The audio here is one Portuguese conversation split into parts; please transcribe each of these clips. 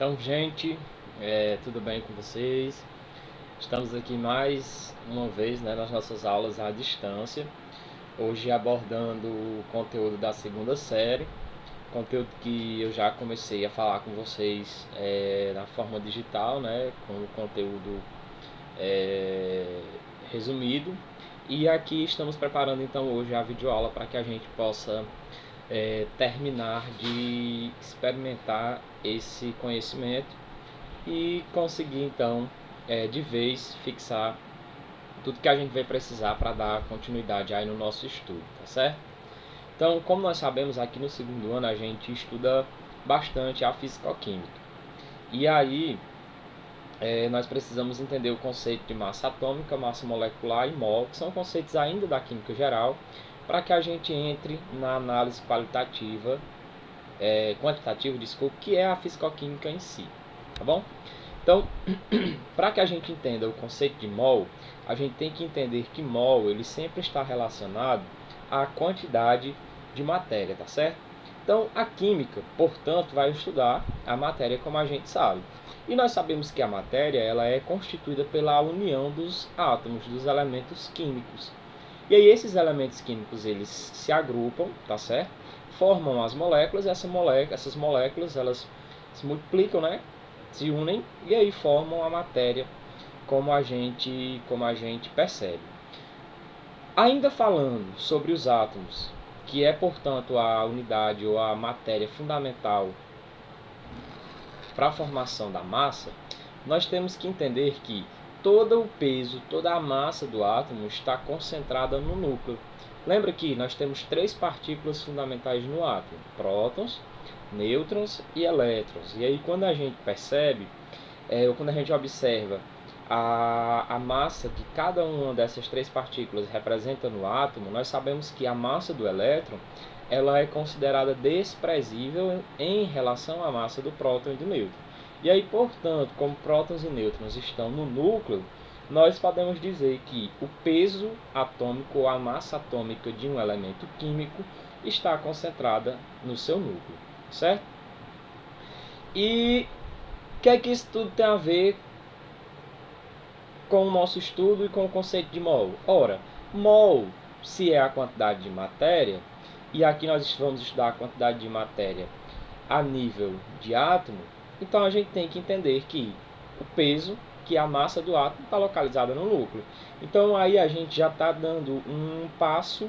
Então, gente, tudo bem com vocês? Estamos aqui mais uma vez, né, nas nossas aulas à distância. Hoje abordando o conteúdo da segunda série, conteúdo que eu já comecei a falar com vocês na forma digital, né, com o conteúdo é, resumido. E aqui estamos preparando então hoje a videoaula para que a gente possa terminar de experimentar esse conhecimento e conseguir então de vez fixar tudo que a gente vai precisar para dar continuidade aí no nosso estudo, tá certo? Então, como nós sabemos, aqui no segundo ano a gente estuda bastante a fisicoquímica. E aí nós precisamos entender o conceito de massa atômica, massa molecular e mol, que são conceitos ainda da química geral, para que a gente entre na análise quantitativa, desculpa, que é a fisicoquímica em si, tá bom? Então, para que a gente entenda o conceito de mol, a gente tem que entender que mol ele sempre está relacionado à quantidade de matéria, tá certo? Então, a química, portanto, vai estudar a matéria como a gente sabe. E nós sabemos que a matéria ela é constituída pela união dos átomos, dos elementos químicos. E aí esses elementos químicos eles se agrupam, tá certo? Formam as moléculas, e essas moléculas elas se multiplicam, né? Se unem e aí formam a matéria como a gente percebe. Ainda falando sobre os átomos, que é portanto a unidade ou a matéria fundamental para a formação da massa, nós temos que entender que todo o peso, toda a massa do átomo está concentrada no núcleo. Lembra que nós temos três partículas fundamentais no átomo: prótons, nêutrons e elétrons. E aí quando a gente percebe, ou quando a gente observa a massa que cada uma dessas três partículas representa no átomo, nós sabemos que a massa do elétron ela é considerada desprezível em relação à massa do próton e do nêutron. E aí, portanto, como prótons e nêutrons estão no núcleo, nós podemos dizer que o peso atômico ou a massa atômica de um elemento químico está concentrada no seu núcleo, certo? E o que é que isso tudo tem a ver com o nosso estudo e com o conceito de mol? Ora, mol, se é a quantidade de matéria, e aqui nós vamos estudar a quantidade de matéria a nível de átomo, então a gente tem que entender que o peso, que é a massa do átomo, está localizada no núcleo. Então aí a gente já está dando um passo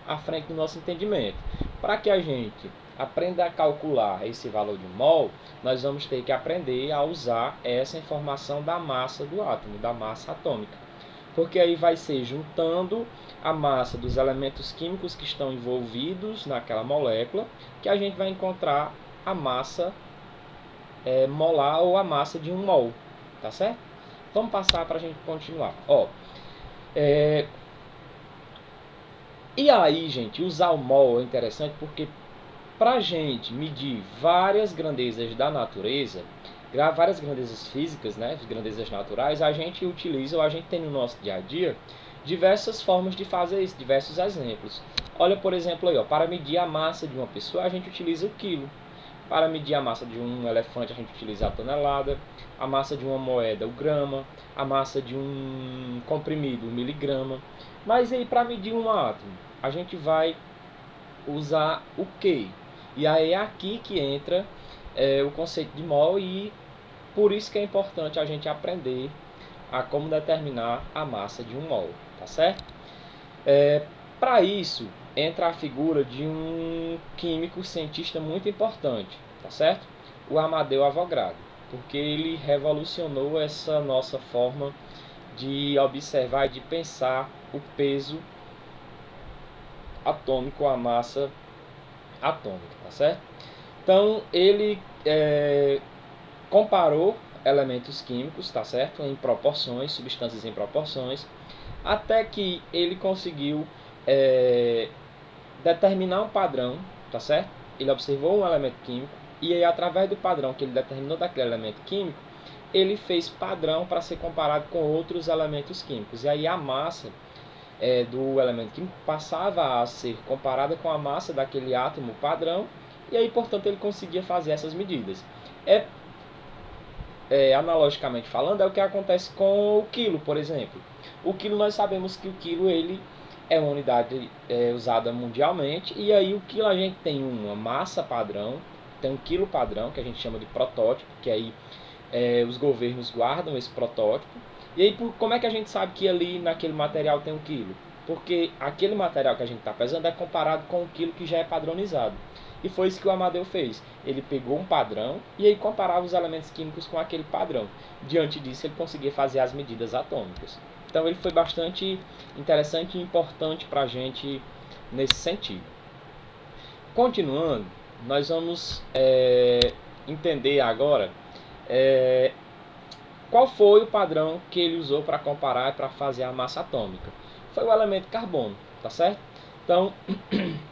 à frente do nosso entendimento. Para que a gente aprenda a calcular esse valor de mol, nós vamos ter que aprender a usar essa informação da massa do átomo, da massa atômica. Porque aí vai ser juntando a massa dos elementos químicos que estão envolvidos naquela molécula que a gente vai encontrar a massa molar ou a massa de um mol, tá certo? Vamos passar para a gente continuar. E aí, gente, usar o mol é interessante porque para a gente medir várias grandezas da natureza, várias grandezas físicas, né, grandezas naturais, a gente utiliza, ou a gente tem no nosso dia a dia, diversas formas de fazer isso, diversos exemplos. Olha, por exemplo, aí, para medir a massa de uma pessoa, a gente utiliza o quilo. Para medir a massa de um elefante, a gente utiliza a tonelada, a massa de uma moeda, o grama, a massa de um comprimido, o miligrama. Mas aí, para medir um átomo, a gente vai usar o quê? E aí é aqui que entra o conceito de mol, e por isso que é importante a gente aprender a como determinar a massa de um mol, tá certo? Para isso, entra a figura de um químico cientista muito importante, tá certo? O Amadeu Avogadro, porque ele revolucionou essa nossa forma de observar e de pensar o peso atômico, a massa atômica, tá certo? Então, ele comparou elementos químicos, tá certo? Em proporções, substâncias em proporções, até que ele conseguiu determinar um padrão, tá certo? Ele observou um elemento químico e aí, através do padrão que ele determinou daquele elemento químico, ele fez padrão para ser comparado com outros elementos químicos. E aí a massa do elemento químico passava a ser comparada com a massa daquele átomo padrão, e aí, portanto, ele conseguia fazer essas medidas. É analogicamente falando, é o que acontece com o quilo, por exemplo. O quilo, nós sabemos que o quilo ele é uma unidade usada mundialmente, e aí o quilo a gente tem uma massa padrão, tem um quilo padrão, que a gente chama de protótipo, que aí os governos guardam esse protótipo. E aí como é que a gente sabe que ali naquele material tem um quilo? Porque aquele material que a gente está pesando é comparado com o quilo que já é padronizado. E foi isso que o Amadeu fez. Ele pegou um padrão e aí comparava os elementos químicos com aquele padrão. Diante disso, ele conseguia fazer as medidas atômicas. Então, ele foi bastante interessante e importante para a gente nesse sentido. Continuando, nós vamos entender agora qual foi o padrão que ele usou para comparar e para fazer a massa atômica. Foi o elemento carbono, tá certo? Então,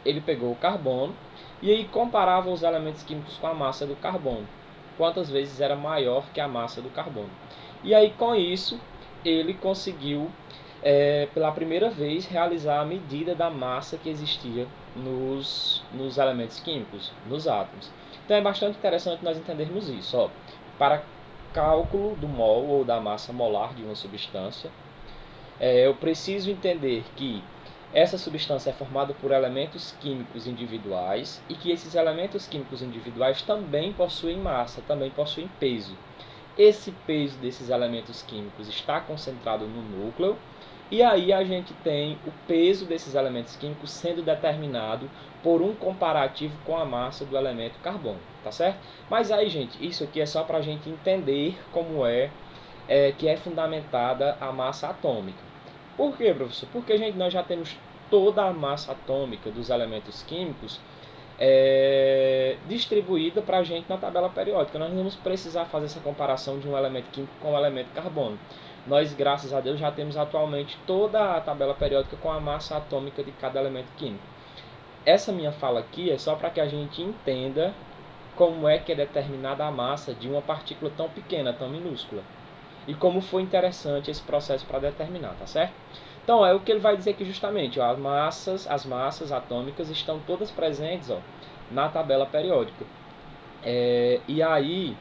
ele pegou o carbono e aí comparava os elementos químicos com a massa do carbono. Quantas vezes era maior que a massa do carbono. E aí, com isso, ele conseguiu, pela primeira vez, realizar a medida da massa que existia nos elementos químicos, nos átomos. Então, é bastante interessante nós entendermos isso. Ó. Para cálculo do mol, ou da massa molar de uma substância, eu preciso entender que essa substância é formada por elementos químicos individuais e que esses elementos químicos individuais também possuem massa, também possuem peso. Esse peso desses elementos químicos está concentrado no núcleo e aí a gente tem o peso desses elementos químicos sendo determinado por um comparativo com a massa do elemento carbono, tá certo? Mas aí, gente, isso aqui é só para a gente entender como que é fundamentada a massa atômica. Por quê, professor? Porque, gente, nós já temos toda a massa atômica dos elementos químicos distribuída para a gente na tabela periódica. Nós não vamos precisar fazer essa comparação de um elemento químico com o elemento carbono. Nós, graças a Deus, já temos atualmente toda a tabela periódica com a massa atômica de cada elemento químico. Essa minha fala aqui é só para que a gente entenda como é que é determinada a massa de uma partícula tão pequena, tão minúscula. E como foi interessante esse processo para determinar, tá certo? Então, é o que ele vai dizer aqui justamente, ó, as massas atômicas estão todas presentes, ó, na tabela periódica. E aí,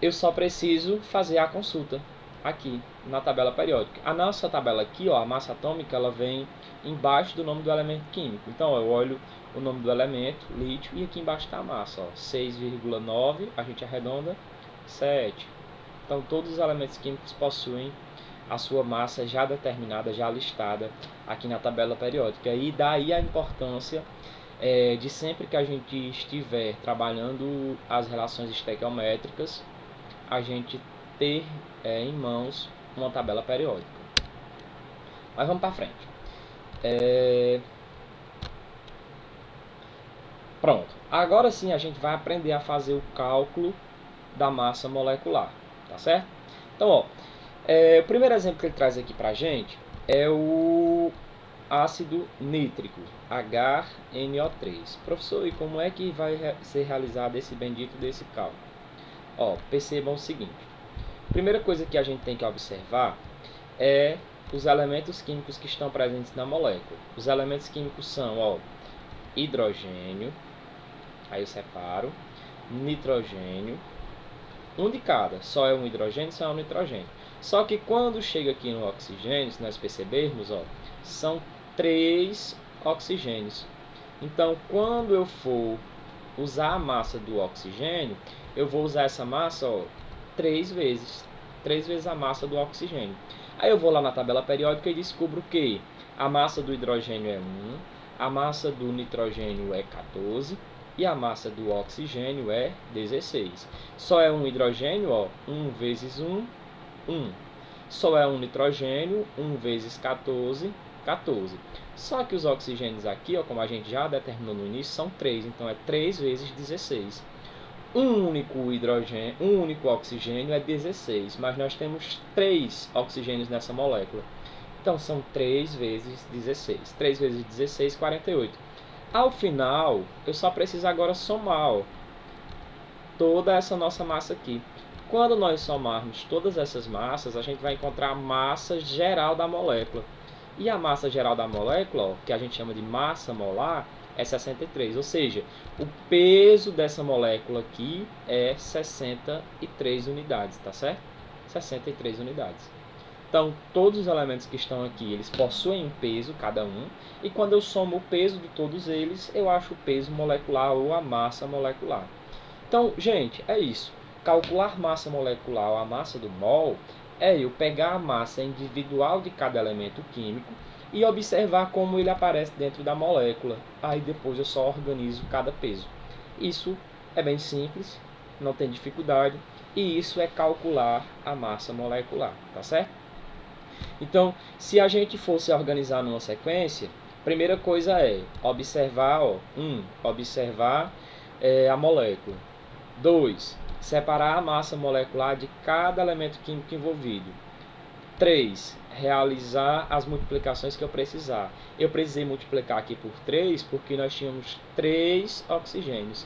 eu só preciso fazer a consulta aqui na tabela periódica. A nossa tabela aqui, ó, a massa atômica, ela vem embaixo do nome do elemento químico. Então, eu olho o nome do elemento, lítio, e aqui embaixo está a massa, 6,9, a gente arredonda, 7. Então, todos os elementos químicos possuem a sua massa já determinada, já listada aqui na tabela periódica. E daí a importância de sempre que a gente estiver trabalhando as relações estequiométricas, a gente ter em mãos uma tabela periódica. Mas vamos para frente. Pronto. Agora sim a gente vai aprender a fazer o cálculo da massa molecular. Tá certo? Então, ó, o primeiro exemplo que ele traz aqui pra gente é o ácido nítrico, HNO3. Professor, e como é que vai ser realizado esse bendito desse cálculo? Ó, percebam o seguinte. Primeira coisa que a gente tem que observar é os elementos químicos que estão presentes na molécula. Os elementos químicos são, ó, hidrogênio, aí eu separo, nitrogênio, um de cada, só é um hidrogênio, só é um nitrogênio. Só que quando chega aqui no oxigênio, se nós percebermos, ó, são 3 oxigênios. Então, quando eu for usar a massa do oxigênio, eu vou usar essa massa, ó, 3 vezes a massa do oxigênio. Aí eu vou lá na tabela periódica e descubro que a massa do hidrogênio é 1, a massa do nitrogênio é 14 e a massa do oxigênio é 16. Só é um hidrogênio, ó, 1 vezes 1, 1. Só é um nitrogênio, 1 vezes 14, 14. Só que os oxigênios aqui, ó, como a gente já determinou no início, são 3. Então, é 3 vezes 16. Um único oxigênio é 16, mas nós temos 3 oxigênios nessa molécula. Então, são 3 vezes 16. 3 vezes 16, 48. Ao final, eu só preciso agora somar, ó, toda essa nossa massa aqui. Quando nós somarmos todas essas massas, a gente vai encontrar a massa geral da molécula. E a massa geral da molécula, ó, que a gente chama de massa molar, é 63, ou seja, o peso dessa molécula aqui é 63 unidades, tá certo? 63 unidades. Então, todos os elementos que estão aqui, eles possuem um peso, cada um, e quando eu somo o peso de todos eles, eu acho o peso molecular ou a massa molecular. Então, gente, é isso. Calcular massa molecular ou a massa do mol é eu pegar a massa individual de cada elemento químico e observar como ele aparece dentro da molécula. Aí depois eu só organizo cada peso. Isso é bem simples, não tem dificuldade, e isso é calcular a massa molecular, tá certo? Então, se a gente fosse organizar numa sequência, primeira coisa é observar, observar a molécula. 2. Separar a massa molecular de cada elemento químico envolvido. 3. Realizar as multiplicações que eu precisar. Eu precisei multiplicar aqui por 3 porque nós tínhamos 3 oxigênios.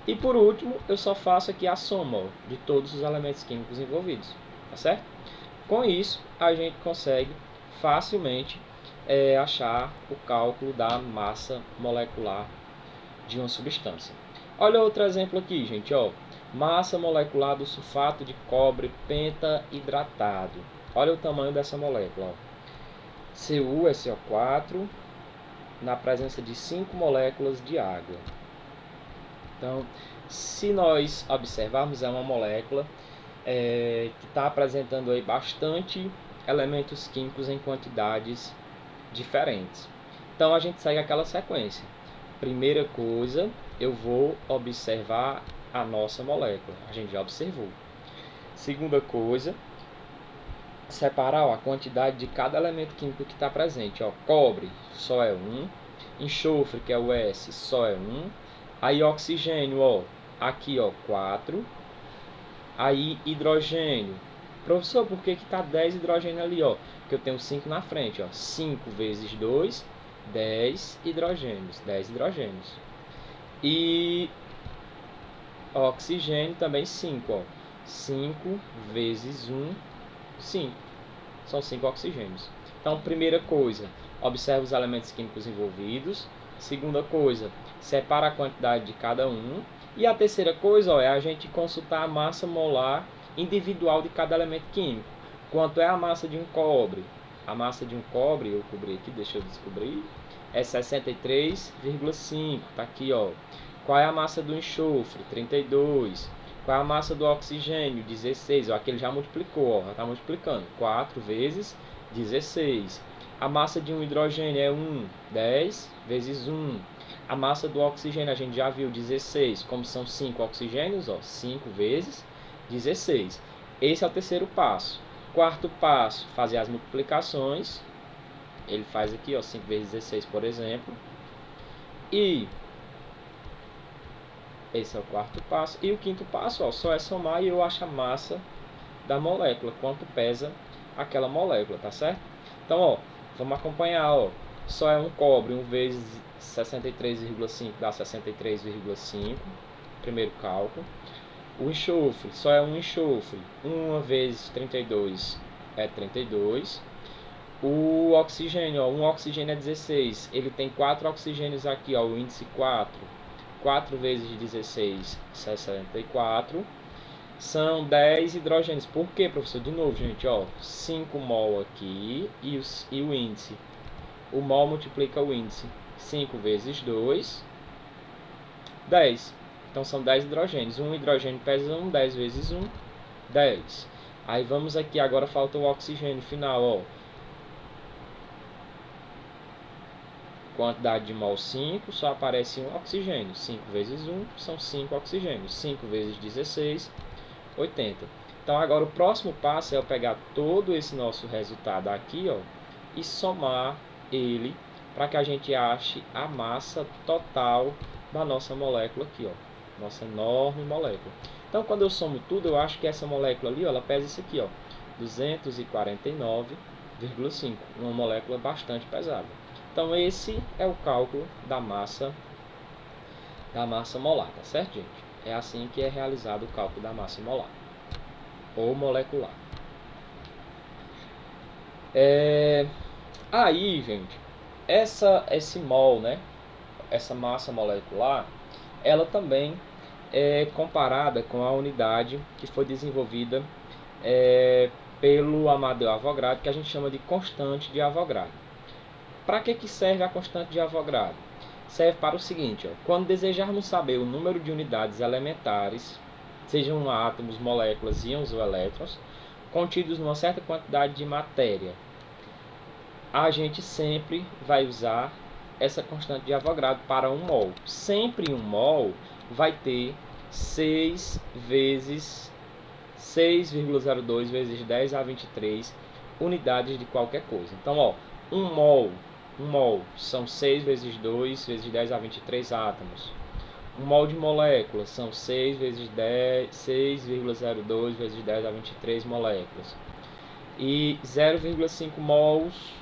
E por último, eu só faço aqui a soma de todos os elementos químicos envolvidos. Tá certo? Com isso, a gente consegue facilmente achar o cálculo da massa molecular de uma substância. Olha outro exemplo aqui, gente. Ó. Massa molecular do sulfato de cobre pentaidratado. Olha o tamanho dessa molécula. Ó. Cu é CO4 na presença de 5 moléculas de água. Então, se nós observarmos, é uma molécula que está apresentando aí bastante elementos químicos em quantidades diferentes. Então, a gente segue aquela sequência. Primeira coisa, eu vou observar a nossa molécula. A gente já observou. Segunda coisa, separar a quantidade de cada elemento químico que está presente. Ó, cobre só é 1. Enxofre, que é o S, só é 1. Aí oxigênio, ó, aqui ó, 4. Aí hidrogênio. Professor, por que está 10 hidrogênio ali? Ó? Porque eu tenho 5 na frente. Ó. 5 vezes 2, 10 hidrogênios. 10 hidrogênios. E oxigênio também 5. Ó. 5 vezes 1, 5. São 5 oxigênios. Então, primeira coisa, observa os elementos químicos envolvidos. Segunda coisa, separa a quantidade de cada um. E a terceira coisa é a gente consultar a massa molar individual de cada elemento químico. Quanto é a massa de um cobre? A massa de um cobre, eu cobri aqui, deixa eu descobrir, é 63,5. Tá aqui, ó. Qual é a massa do enxofre? 32. Qual é a massa do oxigênio? 16. Ó, aqui ele já multiplicou, ó, já está multiplicando. 4 vezes 16. A massa de um hidrogênio é 1. 10 vezes 1. A massa do oxigênio a gente já viu, 16. Como são 5 oxigênios, ó, 5 vezes 16. Esse é o terceiro passo. Quarto passo, fazer as multiplicações. Ele faz aqui, ó, 5 vezes 16, por exemplo. E esse é o quarto passo. E o quinto passo, ó, só é somar e eu acho a massa da molécula, quanto pesa aquela molécula, tá certo? Então, ó, vamos acompanhar, ó. Só é um cobre, 1 vezes 63,5 dá 63,5. Primeiro cálculo. O enxofre, só é um enxofre. 1 vezes 32 é 32. O oxigênio, ó, um oxigênio é 16. Ele tem 4 oxigênios aqui, ó, o índice 4. 4 vezes 16, 64. São 10 hidrogênios. Por quê, professor? De novo, gente, ó, 5 mol aqui e o índice. O mol multiplica o índice. 5 vezes 2, 10. Então são 10 hidrogênios. Um hidrogênio pesa 1, 10 vezes 1, 10. Aí vamos aqui, agora falta o oxigênio final, ó. Quantidade de mol 5, só aparece um oxigênio. 5 vezes 1 são 5 oxigênios. 5 vezes 16, 80. Então agora o próximo passo é eu pegar todo esse nosso resultado aqui, ó, e somar ele para que a gente ache a massa total da nossa molécula aqui, ó. Nossa enorme molécula. Então quando eu somo tudo, eu acho que essa molécula ali, ó, ela pesa isso aqui, ó, 249,5. Uma molécula bastante pesada. Então esse é o cálculo da massa molar, tá certo, gente? É assim que é realizado o cálculo da massa molar ou molecular. Aí, gente, esse mol, né? essa massa molecular, ela também é comparada com a unidade que foi desenvolvida pelo Amadeu Avogadro, que a gente chama de constante de Avogadro. Para que serve a constante de Avogadro? Serve para o seguinte, ó, quando desejarmos saber o número de unidades elementares, sejam átomos, moléculas, íons ou elétrons, contidos numa certa quantidade de matéria, a gente sempre vai usar essa constante de Avogadro para 1 mol. Sempre 1 mol vai ter 6 vezes 6,02 vezes 10 a 23 unidades de qualquer coisa. Então, ó, 1 mol são 6 vezes 2 vezes 10 a 23 átomos. 1 mol de molécula são 6 vezes 10, 6,02 vezes 10 a 23 moléculas. E 0,5 mols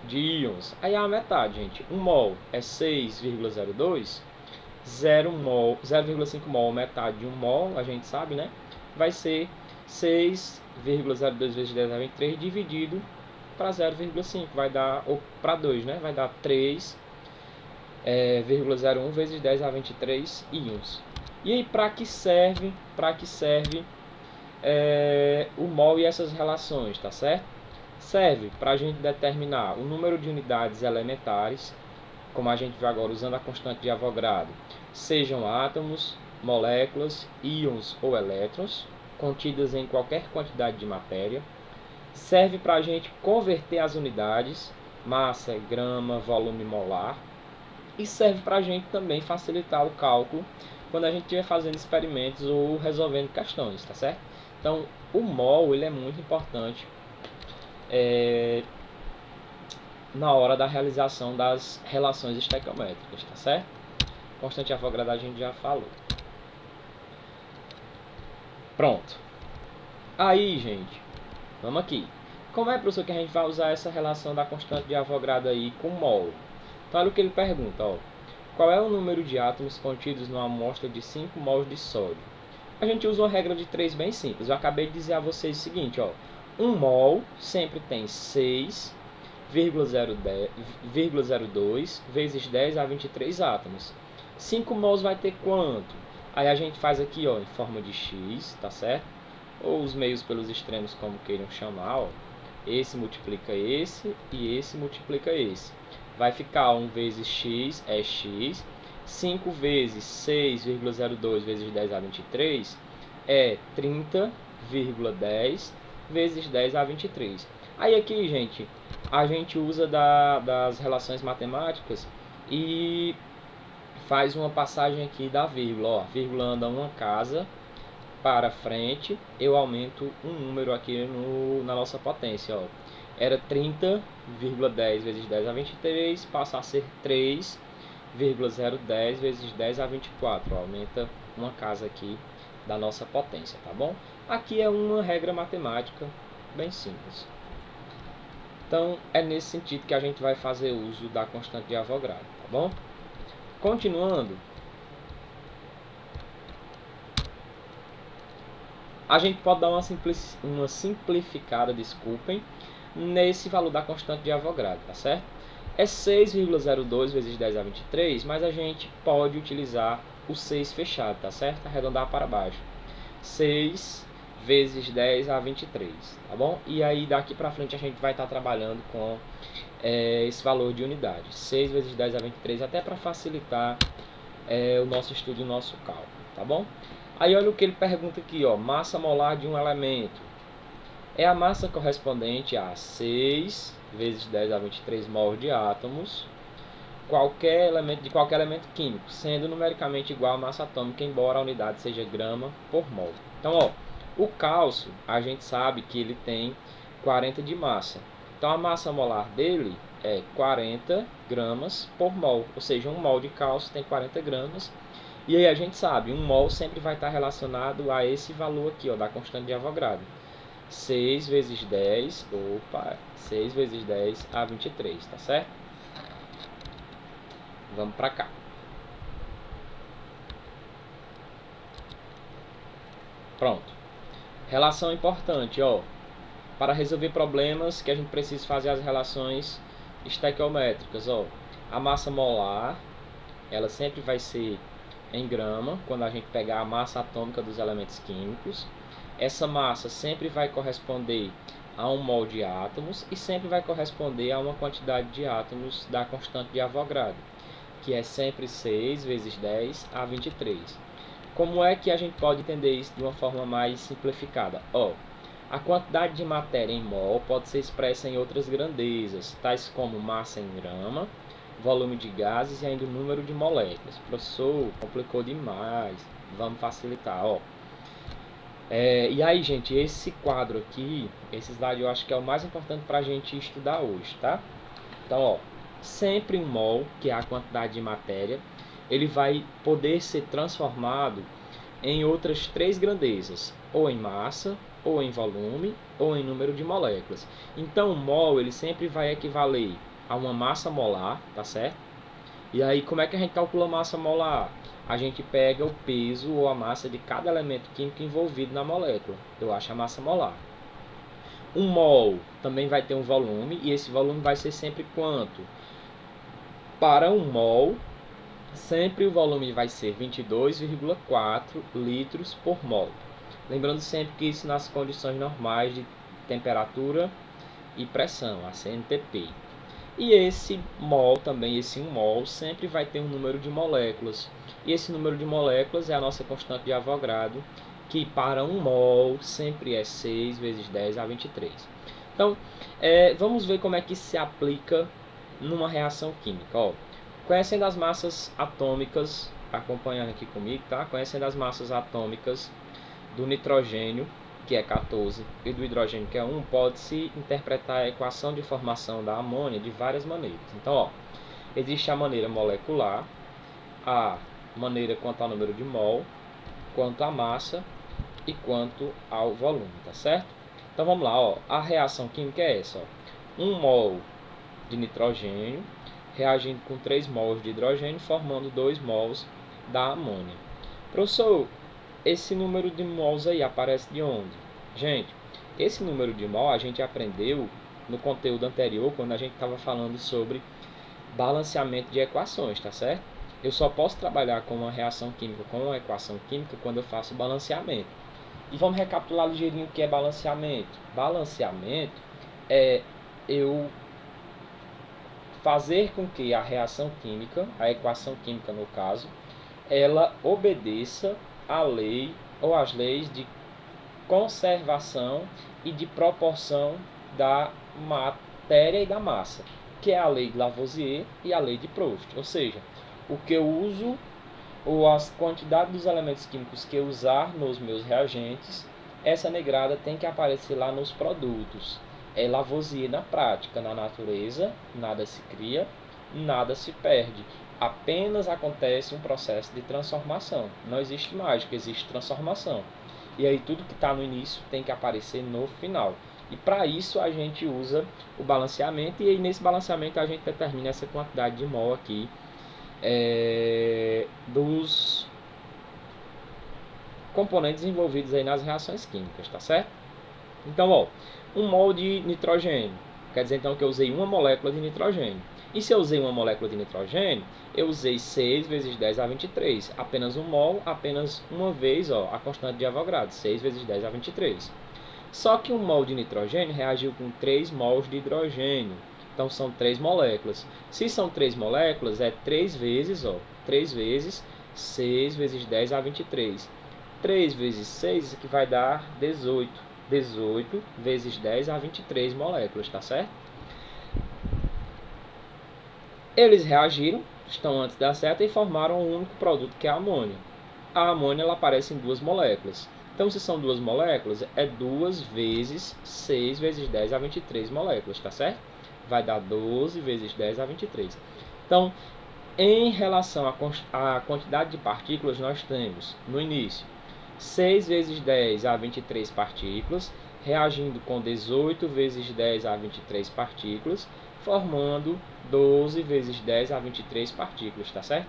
de íons. Aí é a metade, gente. 1 mol é 6,02. 0,5 mol, metade de 1 mol, a gente sabe, né? Vai ser 6,02 vezes 10 a 23 dividido para 0,5. Vai dar, ou para 2, né? Vai dar 3,01 vezes 10 a 23 íons. E aí, para que serve o mol e essas relações, tá certo? Serve para a gente determinar o número de unidades elementares, como a gente viu agora usando a constante de Avogadro, sejam átomos, moléculas, íons ou elétrons, contidas em qualquer quantidade de matéria. Serve para a gente converter as unidades, massa, grama, volume molar. E serve para a gente também facilitar o cálculo quando a gente estiver fazendo experimentos ou resolvendo questões, tá certo? Então, o mol ele é muito importante na hora da realização das relações estequiométricas, tá certo? Constante de Avogadro a gente já falou. Pronto. Aí, gente, vamos aqui. Como é, professor, que a gente vai usar essa relação da constante de Avogadro aí com mol? Então, olha o que ele pergunta, ó. Qual é o número de átomos contidos numa amostra de 5 mols de sódio? A gente usa uma regra de 3 bem simples. Eu acabei de dizer a vocês o seguinte, ó. 1 mol sempre tem 6,02 vezes 10 a 23 átomos. 5 mols vai ter quanto? Aí a gente faz aqui, ó, em forma de x, tá certo? Ou os meios pelos extremos, como queiram chamar, ó. Esse multiplica esse e esse multiplica esse. Vai ficar 1 vezes x é x. 5 vezes 6,02 vezes 10 a 23 é 30,10 vezes 10 a 23. Aí aqui, gente, a gente usa das relações matemáticas e faz uma passagem aqui da vírgula. Ó, a vírgula anda uma casa para frente, eu aumento um número aqui na nossa potência. Ó. Era 30,10 vezes 10 a 23, passa a ser 3,010 vezes 10 a 24. Ó, aumenta uma casa aqui da nossa potência, tá bom? Aqui é uma regra matemática bem simples. Então, é nesse sentido que a gente vai fazer uso da constante de Avogadro, tá bom? Continuando, a gente pode dar uma simplificada, desculpem, nesse valor da constante de Avogadro, tá certo? É 6,02 vezes 10 a 23, mas a gente pode utilizar o 6 fechado, tá certo? Arredondar para baixo. 6 vezes 10 a 23, tá bom? E aí daqui para frente a gente vai estar trabalhando com esse valor de unidade. 6 vezes 10 a 23, até para facilitar o nosso estudo e o nosso cálculo, tá bom? Aí olha o que ele pergunta aqui, ó, massa molar de um elemento. É a massa correspondente a 6 vezes 10 a 23 mol de átomos, de qualquer elemento químico, sendo numericamente igual à massa atômica, embora a unidade seja grama por mol. Então, ó, o cálcio, a gente sabe que ele tem 40 de massa. Então, a massa molar dele é 40 gramas por mol, ou seja, 1 mol de cálcio tem 40 gramas. E aí a gente sabe, 1 mol sempre vai estar relacionado a esse valor aqui, ó, da constante de Avogadro. 6 vezes 10, 6 vezes 10 a 23, tá certo? Vamos para cá. Pronto. Relação importante, ó. Para resolver problemas que a gente precisa fazer as relações estequiométricas, ó. A massa molar, ela sempre vai ser em grama, quando a gente pegar a massa atômica dos elementos químicos. Essa massa sempre vai corresponder a um mol de átomos e sempre vai corresponder a uma quantidade de átomos da constante de Avogadro, que é sempre 6 vezes 10 a 23. Como é que a gente pode entender isso de uma forma mais simplificada? A quantidade de matéria em mol pode ser expressa em outras grandezas, tais como massa em grama, volume de gases e ainda o número de moléculas. Professor, complicou demais. Vamos facilitar, e aí, gente, esse quadro aqui, esse slide eu acho que é o mais importante para a gente estudar hoje, tá? Então, sempre um mol, que é a quantidade de matéria, ele vai poder ser transformado em outras três grandezas, ou em massa, ou em volume, ou em número de moléculas. Então, o mol, ele sempre vai equivaler a uma massa molar, tá certo? E aí, como é que a gente calcula a massa molar? A gente pega o peso ou a massa de cada elemento químico envolvido na molécula. Eu acho a massa molar. Um mol também vai ter um volume, e esse volume vai ser sempre quanto? Para um mol, sempre o volume vai ser 22,4 litros por mol. Lembrando sempre que isso nas condições normais de temperatura e pressão, a CNTP. E esse mol também, esse 1 mol, sempre vai ter um número de moléculas. E esse número de moléculas é a nossa constante de Avogadro, que para 1 mol sempre é 6 vezes 10 a 23. Então, vamos ver como é que se aplica numa reação química. Conhecendo as massas atômicas, acompanhando aqui comigo, tá? Conhecendo as massas atômicas do nitrogênio, que é 14, e do hidrogênio, que é 1, pode-se interpretar a equação de formação da amônia de várias maneiras. Então, existe a maneira molecular, a maneira quanto ao número de mol, quanto à massa e quanto ao volume, tá certo? Então, vamos lá, a reação química é essa, 1 mol de nitrogênio reagindo com 3 mols de hidrogênio, formando 2 mols da amônia. Professor, esse número de mols aí aparece de onde? Gente, esse número de mol a gente aprendeu no conteúdo anterior, quando a gente estava falando sobre balanceamento de equações, tá certo? Eu só posso trabalhar com uma reação química, com uma equação química, quando eu faço balanceamento. E vamos recapitular ligeirinho o que é balanceamento. Balanceamento é eu fazer com que a reação química, a equação química no caso, ela obedeça à lei ou às leis de conservação e de proporção da matéria e da massa, que é a lei de Lavoisier e a lei de Proust. Ou seja, o que eu uso ou as quantidades dos elementos químicos que eu usar nos meus reagentes, essa negrada tem que aparecer lá nos produtos. É Lavoisier na prática, na natureza, nada se cria, nada se perde. Apenas acontece um processo de transformação. Não existe mágica, existe transformação. E aí tudo que está no início tem que aparecer no final. E para isso a gente usa o balanceamento, e aí nesse balanceamento a gente determina essa quantidade de mol aqui dos componentes envolvidos aí nas reações químicas, tá certo? Então, 1 mol de nitrogênio, quer dizer então que eu usei uma molécula de nitrogênio. E se eu usei uma molécula de nitrogênio, eu usei 6 vezes 10 a 23. Apenas 1 mol, apenas uma vez, a constante de Avogadro, 6 vezes 10 a 23. Só que 1 mol de nitrogênio reagiu com 3 mols de hidrogênio. Então são 3 moléculas. Se são 3 moléculas, é 3 vezes, 3 vezes 6 vezes 10 a 23. 3 vezes 6, isso aqui vai dar 18. 18 vezes 10 a 23 moléculas, tá certo? Eles reagiram, estão antes da seta, e formaram um único produto, que é a amônia. A amônia ela aparece em 2 moléculas. Então, se são 2 moléculas, é 2 vezes 6 vezes 10 a 23 moléculas, tá certo? Vai dar 12 vezes 10 a 23. Então, em relação à quantidade de partículas, nós temos, no início, 6 vezes 10 a 23 partículas, reagindo com 18 vezes 10 a 23 partículas, formando 12 vezes 10 a 23 partículas, tá certo?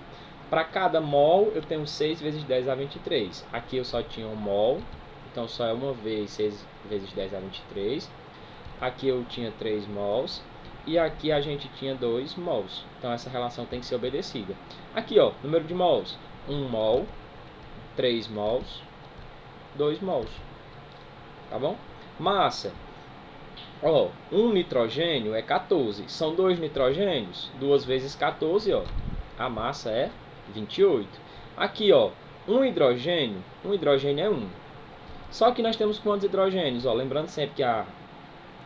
Para cada mol, eu tenho 6 vezes 10 a 23. Aqui eu só tinha 1 mol, então só é uma vez 6 vezes 10 a 23. Aqui eu tinha 3 mols. e aqui a gente tinha 2 mols. Então essa relação tem que ser obedecida. Aqui, ó, número de mols: 1 mol, 3 mols, 2 mols. Tá bom? Massa. Ó, 1 nitrogênio é 14. São 2 nitrogênios, 2 vezes 14, ó. A massa é 28. Aqui, ó, um hidrogênio é 1. Só que nós temos quantos hidrogênios? Ó, lembrando sempre que a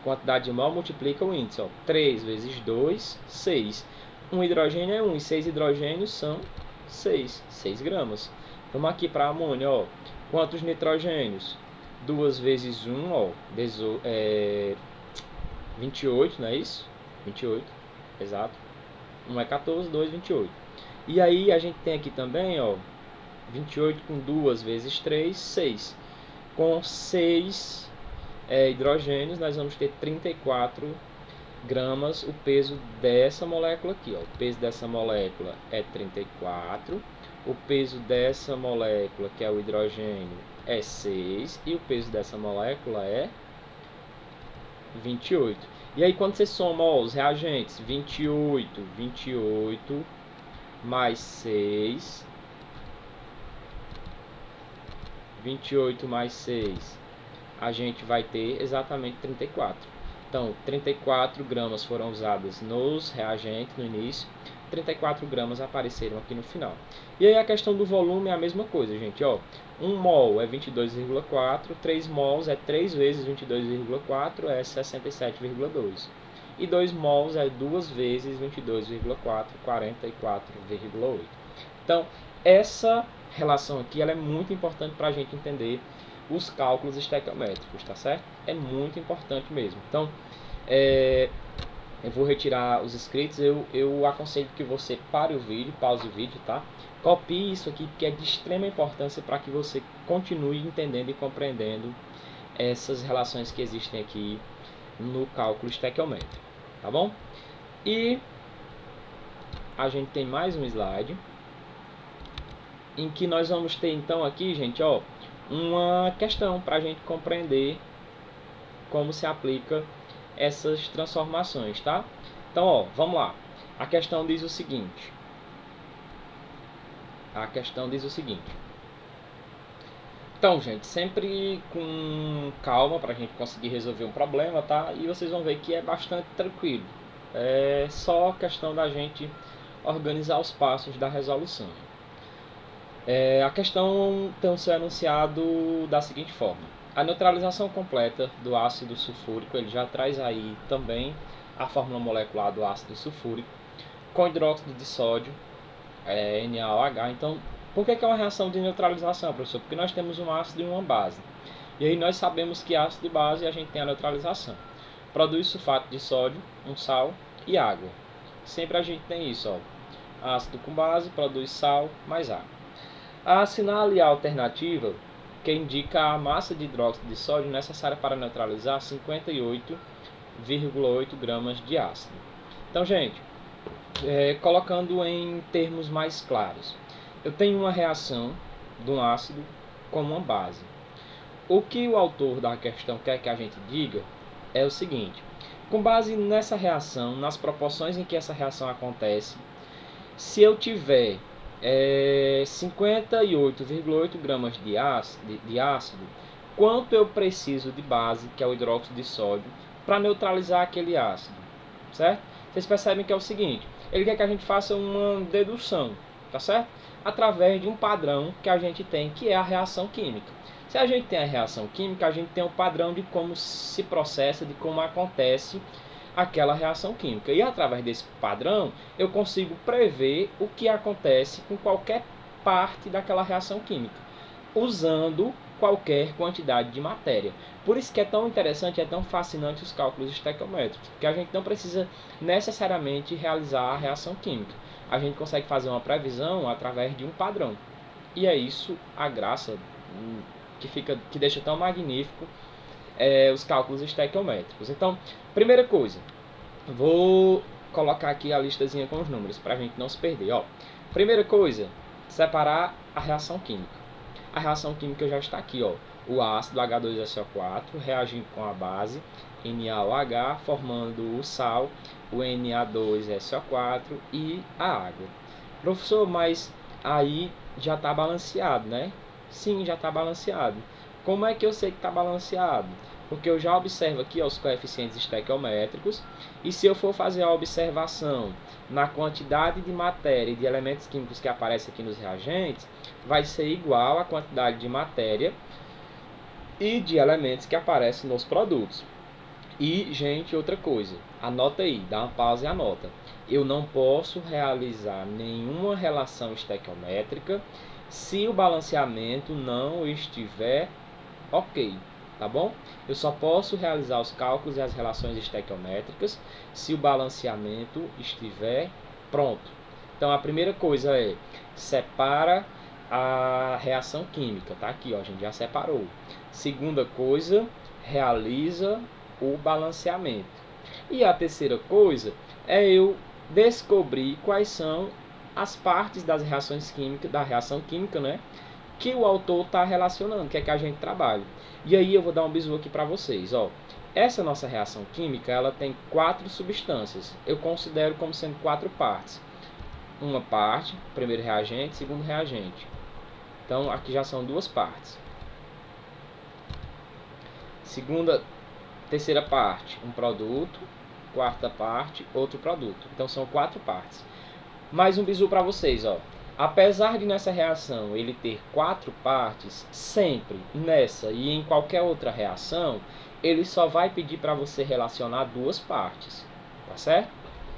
quantidade de mol multiplica o índice. Ó. 3 vezes 2, 6. Um hidrogênio é 1 e 6 hidrogênios são 6 gramas. Vamos aqui para a amônia. Ó. Quantos nitrogênios? 2 vezes 1, ó, 28, não é isso? 28, exato. 1 é 14, 2, 28. E aí a gente tem aqui também, ó, 28 com 2 vezes 3, 6. Com 6 hidrogênios, nós vamos ter 34 gramas o peso dessa molécula aqui. Ó. O peso dessa molécula é 34. O peso dessa molécula, que é o hidrogênio, é 6. E o peso dessa molécula é 28. E aí quando você soma ó, os reagentes, 28 mais 6, 28 mais 6, a gente vai ter exatamente 34. Então, 34 gramas foram usadas nos reagentes no início, 34 gramas apareceram aqui no final. E aí a questão do volume é a mesma coisa, gente. Ó, 1 mol é 22,4, 3 mols é 3 vezes 22,4, é 67,2. E 2 mols é 2 vezes 22,4, 44,8. Então, essa relação aqui ela é muito importante para a gente entender os cálculos estequiométricos, tá certo? É muito importante mesmo. Então, eu vou retirar os inscritos. Eu aconselho que você pare o vídeo, pause o vídeo, tá? Copie isso aqui, porque é de extrema importância para que você continue entendendo e compreendendo essas relações que existem aqui no cálculo estequiométrico, tá bom? E a gente tem mais um slide em que nós vamos ter então aqui, gente, ó, uma questão para a gente compreender como se aplica essas transformações, tá? Então, ó, vamos lá. A questão diz o seguinte. Então, gente, sempre com calma para a gente conseguir resolver um problema, tá? E vocês vão ver que é bastante tranquilo. É só questão da gente organizar os passos da resolução. A questão tem sido anunciado da seguinte forma: a neutralização completa do ácido sulfúrico, ele já traz aí também a fórmula molecular do ácido sulfúrico com hidróxido de sódio, NaOH. Então, por que é uma reação de neutralização, professor? Porque nós temos um ácido e uma base. E aí nós sabemos que ácido e base a gente tem a neutralização. Produz sulfato de sódio, um sal e água. Sempre a gente tem isso, ó. Ácido com base produz sal mais água. Assinale a alternativa que indica a massa de hidróxido de sódio necessária para neutralizar 58,8 gramas de ácido. Então, gente, colocando em termos mais claros, eu tenho uma reação de um ácido com uma base. O que o autor da questão quer que a gente diga é o seguinte: com base nessa reação, nas proporções em que essa reação acontece, se eu tiver 58,8 gramas de ácido, quanto eu preciso de base, que é o hidróxido de sódio, para neutralizar aquele ácido, certo? Vocês percebem que é o seguinte: ele quer que a gente faça uma dedução, tá certo? Através de um padrão que a gente tem, que é a reação química. Se a gente tem a reação química, a gente tem um padrão de como se processa, de como acontece aquela reação química. E através desse padrão, eu consigo prever o que acontece com qualquer parte daquela reação química, usando qualquer quantidade de matéria. Por isso que é tão interessante, é tão fascinante os cálculos estequiométricos, porque a gente não precisa necessariamente realizar a reação química. A gente consegue fazer uma previsão através de um padrão. E é isso a graça que deixa tão magnífico os cálculos estequiométricos. Então, primeira coisa, vou colocar aqui a listazinha com os números para a gente não se perder. Ó, primeira coisa, separar a reação química. A reação química já está aqui, ó. O ácido H2SO4 reagindo com a base NaOH, formando o sal o Na2SO4 e a água. Professor, mas aí já está balanceado, né? Sim, já está balanceado. Como é que eu sei que está balanceado? Porque eu já observo aqui os coeficientes estequiométricos, e se eu for fazer a observação na quantidade de matéria e de elementos químicos que aparecem aqui nos reagentes, vai ser igual à quantidade de matéria e de elementos que aparecem nos produtos. E, gente, outra coisa, anota aí, dá uma pausa e anota. Eu não posso realizar nenhuma relação estequiométrica se o balanceamento não estiver ok, tá bom? Eu só posso realizar os cálculos e as relações estequiométricas se o balanceamento estiver pronto. Então, a primeira coisa é, separa a reação química, tá aqui, ó, a gente já separou. Segunda coisa, realiza o balanceamento. E a terceira coisa é eu descobrir quais são as partes das reações químicas, da reação química, né, que o autor está relacionando, que é que a gente trabalha. E aí eu vou dar um bisu aqui para vocês, ó. Essa nossa reação química, ela tem 4 substâncias. Eu considero como sendo 4 partes. Uma parte, primeiro reagente, segundo reagente. Então aqui já são 2 partes. Terceira parte, um produto. Quarta parte, outro produto. Então são 4 partes. Mais um bisu para vocês, ó. Apesar de nessa reação ele ter 4 partes, sempre nessa e em qualquer outra reação, ele só vai pedir para você relacionar 2 partes, tá certo?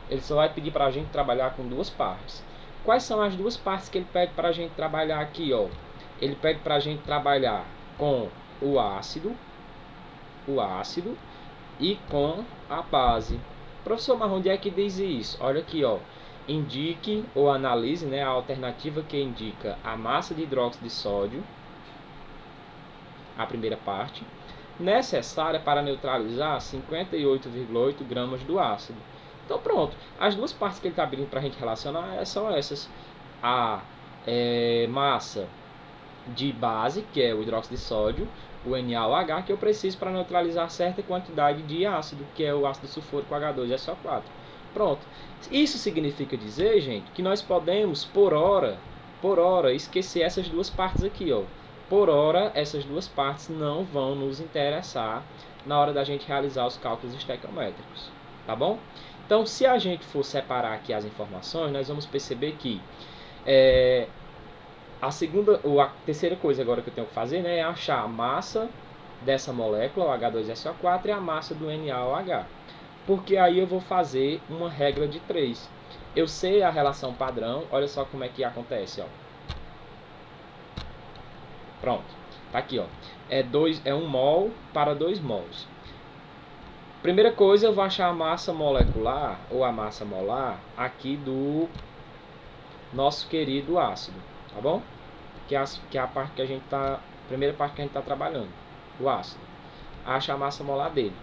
Ele só vai pedir para a gente trabalhar com 2 partes. Quais são as 2 partes que ele pede para a gente trabalhar aqui, ó? Ele pede para a gente trabalhar com o ácido e com a base. Professor, mas onde é que diz isso? Olha aqui, ó. Indique ou analise, né, a alternativa que indica a massa de hidróxido de sódio, a primeira parte, necessária para neutralizar 58,8 gramas do ácido. Então pronto, as 2 partes que ele está pedindo para a gente relacionar são essas. A massa de base, que é o hidróxido de sódio, o NaOH, que eu preciso para neutralizar certa quantidade de ácido, que é o ácido sulfúrico H2SO4. Pronto. Isso significa dizer, gente, que nós podemos, por hora, esquecer essas 2 partes aqui, ó. Por hora, essas 2 partes não vão nos interessar na hora da gente realizar os cálculos estequiométricos, tá bom? Então, se a gente for separar aqui as informações, nós vamos perceber que a terceira coisa agora que eu tenho que fazer, né, é achar a massa dessa molécula, o H2SO4, e a massa do NaOH. Porque aí eu vou fazer uma regra de 3. Eu sei a relação padrão, olha só como é que acontece, ó. Pronto, tá aqui, ó. É 1 mol para 2 mols. Primeira coisa, eu vou achar a massa molecular, ou a massa molar, aqui do nosso querido ácido, tá bom? Que é a parte que a gente tá, primeira parte que a gente está trabalhando, o ácido. Acha a massa molar dele.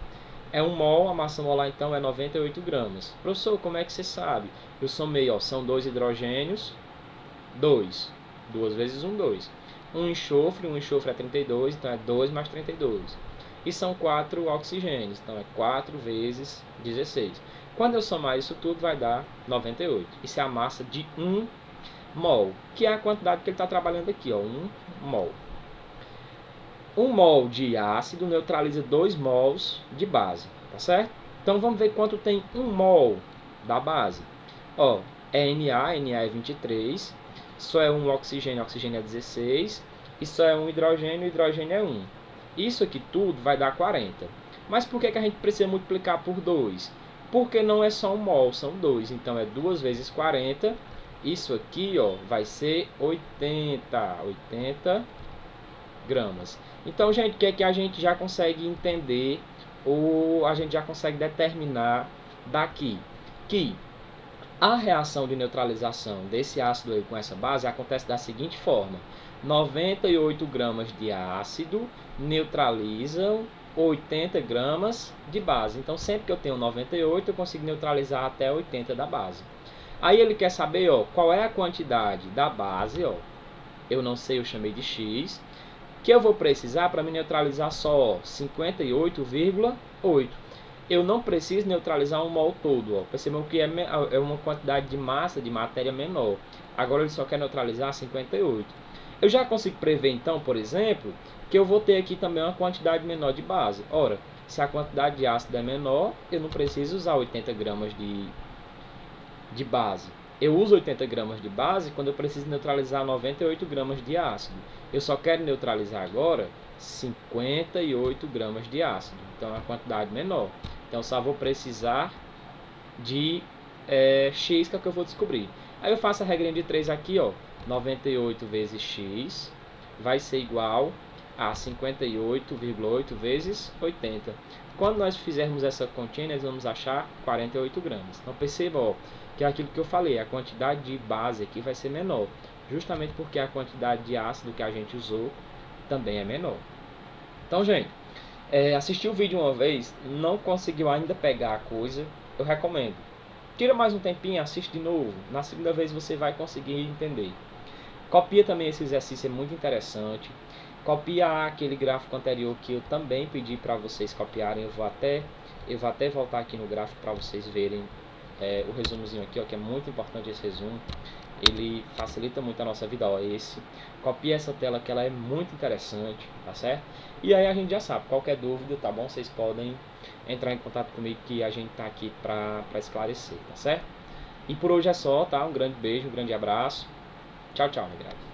É 1 mol, a massa molar então é 98 gramas. Professor, como é que você sabe? Eu somei, ó, são 2 hidrogênios, 2 vezes 1, 2. Um enxofre é 32, então é 2 mais 32. E são 4 oxigênios, então é 4 vezes 16. Quando eu somar isso tudo, vai dar 98. Isso é a massa de 1 mol, que é a quantidade que ele está trabalhando aqui, ó, 1 mol. 1 mol de ácido neutraliza 2 mols de base, tá certo? Então vamos ver quanto tem 1 mol da base. Ó, é Na é 23, só é um oxigênio é 16, e só é um hidrogênio é 1. Isso aqui tudo vai dar 40. Mas por que a gente precisa multiplicar por 2? Porque não é só 1 mol, são 2, então é 2 vezes 40, isso aqui, ó, vai ser 80 gramas. Então, gente, o que é que a gente já consegue entender, ou a gente já consegue determinar daqui? Que a reação de neutralização desse ácido aí com essa base acontece da seguinte forma: 98 gramas de ácido neutralizam 80 gramas de base. Então, sempre que eu tenho 98, eu consigo neutralizar até 80 da base. Aí ele quer saber, ó, qual é a quantidade da base, ó. Eu não sei, eu chamei de X, que eu vou precisar para me neutralizar só 58,8. eu não preciso neutralizar um mol todo. Ó. Percebam que é uma quantidade de massa de matéria menor. Agora ele só quer neutralizar 58. Eu já consigo prever então, por exemplo, que eu vou ter aqui também uma quantidade menor de base. Ora, se a quantidade de ácido é menor, eu não preciso usar 80 gramas de base. Eu uso 80 gramas de base quando eu preciso neutralizar 98 gramas de ácido. Eu só quero neutralizar agora 58 gramas de ácido. Então é uma quantidade menor. Então só vou precisar de x, que é o que eu vou descobrir. Aí eu faço a regrinha de 3 aqui, ó. 98 vezes x vai ser igual a 58,8 vezes 80. Quando nós fizermos essa continha, nós vamos achar 48 gramas. Então perceba, ó, que é aquilo que eu falei, a quantidade de base aqui vai ser menor, justamente porque a quantidade de ácido que a gente usou também é menor. Então, gente, assistiu o vídeo uma vez, não conseguiu ainda pegar a coisa, eu recomendo. Tira mais um tempinho, assiste de novo. Na segunda vez você vai conseguir entender. Copia também esse exercício, é muito interessante. Copia aquele gráfico anterior que eu também pedi para vocês copiarem. Eu vou até voltar aqui no gráfico para vocês verem o resumozinho aqui, ó, que é muito importante esse resumo. Ele facilita muito a nossa vida, ó, esse. Copia essa tela que ela é muito interessante, tá certo? E aí a gente já sabe, qualquer dúvida, tá bom? Vocês podem entrar em contato comigo que a gente tá aqui para esclarecer, tá certo? E por hoje é só, tá? Um grande beijo, um grande abraço. Tchau, tchau, negrado.